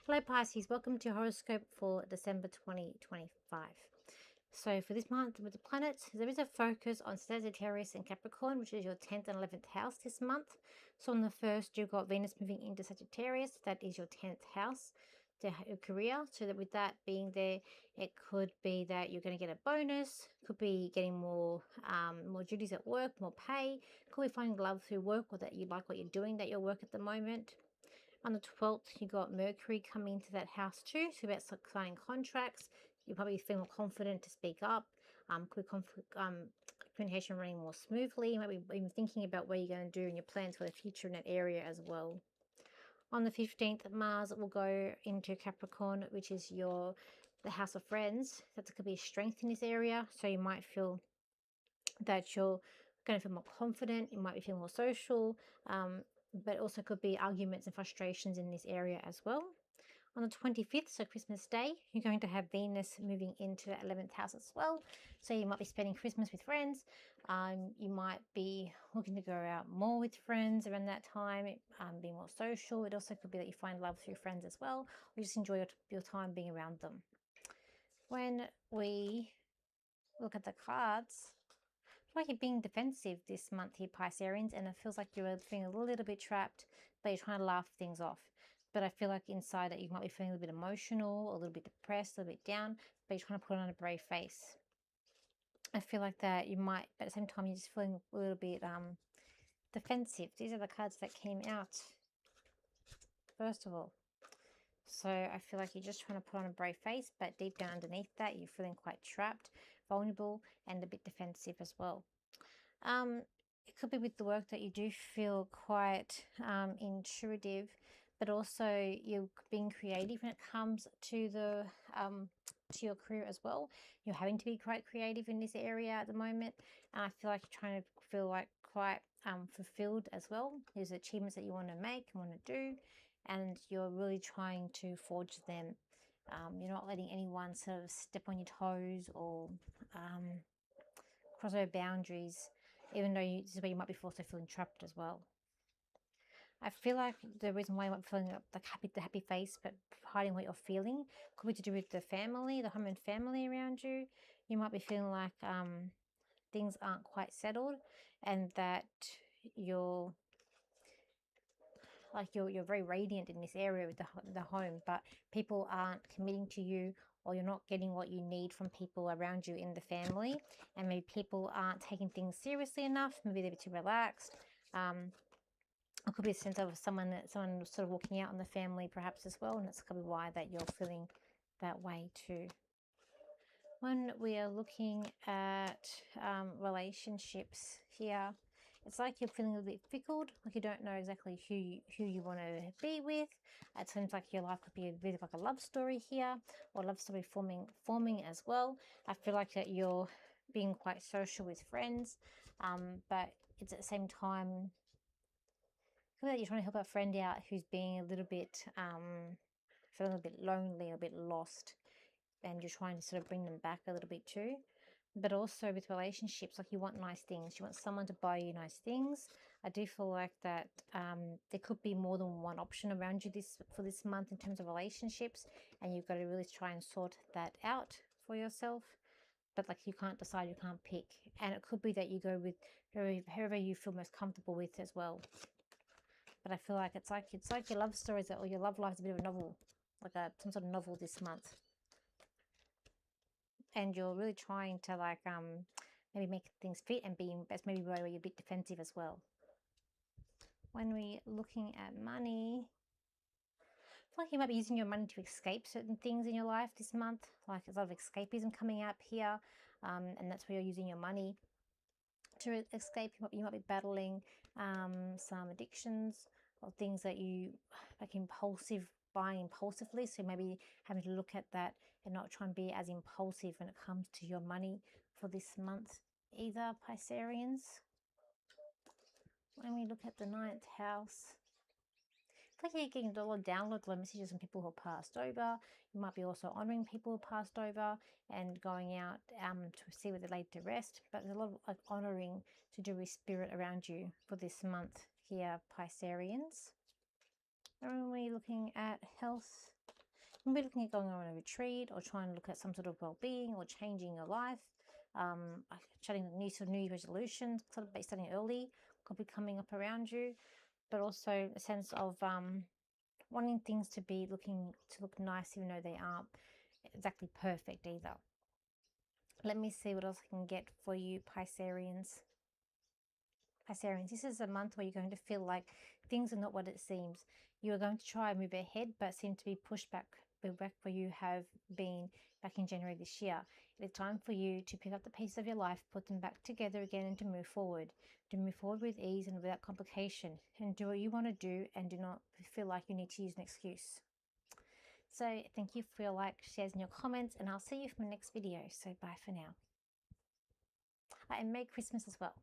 Hello Pisces, welcome to Horoscope for December 2025. So for this month with the planets, there is a focus on Sagittarius and Capricorn, which is your 10th and 11th house this month. So on the 1st, you've got Venus moving into Sagittarius, that is your 10th house, your career. So that with that being there, it could be that you're going to get a bonus, could be getting more duties at work, more pay, could be finding love through work, or that you like what you're doing at your work at the moment. On the 12th, you got Mercury coming into that house too. So about signing contracts, you probably feel more confident to speak up. Communication running more smoothly. You might be even thinking about what you're going to do and your plans for the future in that area as well. On the 15th, Mars will go into Capricorn, which is the house of friends. That's going to be a strength in this area. So you might feel that you're going to feel more confident. You might be feeling more social. But also could be arguments and frustrations in this area as well. On the 25th, so Christmas Day, you're going to have Venus moving into the 11th house as well. So you might be spending Christmas with friends. You might be looking to go out more with friends around that time, be more social. It also could be that you find love through friends as well, or just enjoy your time being around them. When we look at the cards, like you're being defensive this month here, Pisceans, and it feels like you're feeling a little bit trapped, but you're trying to laugh things off. But I feel like inside that you might be feeling a little bit emotional, a little bit depressed, a little bit down, but you're trying to put on a brave face. I feel like that you might, but at the same time, you're just feeling a little bit defensive. These are the cards that came out, first of all. So I feel like you're just trying to put on a brave face, but deep down underneath that, you're feeling quite trapped, vulnerable, and a bit defensive as well. It could be with the work that you do feel quite intuitive, but also you're being creative when it comes to to your career as well. You're having to be quite creative in this area at the moment, and I feel like you're trying to feel like quite fulfilled as well. There's achievements that you want to make and want to do, and you're really trying to forge them. You're not letting anyone sort of step on your toes or cross over boundaries, even though this is where you might be also feeling trapped as well. I feel like the reason why you might be feeling the happy face, but hiding what you're feeling, could be to do with the family, the home and family around you. You might be feeling like things aren't quite settled, and that you're very radiant in this area with the home, but people aren't committing to you, or you're not getting what you need from people around you in the family, and maybe people aren't taking things seriously enough. Maybe they're a bit too relaxed. It could be a sense of someone sort of walking out on the family perhaps as well, and that's probably why that you're feeling that way too. When we are looking at relationships here, it's like you're feeling a little bit fickle, like you don't know exactly who you want to be with. It seems like your life could be a bit of like a love story here, or love story forming as well. I feel like that you're being quite social with friends, but it's at the same time, I feel like you're trying to help a friend out who's being a little bit feeling a bit lonely, a bit lost, and you're trying to sort of bring them back a little bit too. But also with relationships, like you want nice things. You want someone to buy you nice things. I do feel like that there could be more than one option around you for this month in terms of relationships, and you've got to really try and sort that out for yourself. But like you can't decide, you can't pick, and it could be that you go with whoever you feel most comfortable with as well. But I feel like it's like your love stories or your love life is a bit of a novel, like some sort of novel this month. And you're really trying to like maybe make things fit and that's maybe where you're a bit defensive as well. When we're looking at money, I feel like you might be using your money to escape certain things in your life this month. Like there's a lot of escapism coming up here, and that's where you're using your money to escape. You might be battling some addictions or things that you like buying impulsively. So maybe having to look at that and not try and be as impulsive when it comes to your money for this month either, Pisceans. When we look at the 9th house, it's like you're getting a lot of download, a lot of messages from people who have passed over. You might be also honouring people who passed over and going out to see where they're laid to rest. But there's a lot of like honouring to do with spirit around you for this month here, Pisceans. And when we're looking at health, Maybe looking at going on a retreat or trying to look at some sort of well-being or changing your life. Starting new resolutions, sort of starting early, could be coming up around you, but also a sense of wanting things to look nice, even though they aren't exactly perfect either. Let me see what else I can get for you, Pisceans. Pisceans, this is a month where you're going to feel like things are not what it seems. You are going to try and move ahead, but seem to be pushed back where you have been back in January this year. It's time for you to pick up the pieces of your life, put them back together again, and to move forward. To move forward with ease and without complication, and do what you want to do, and do not feel like you need to use an excuse. So thank you for your likes, shares, and your comments, and I'll see you for my next video. So bye for now. And Merry Christmas as well.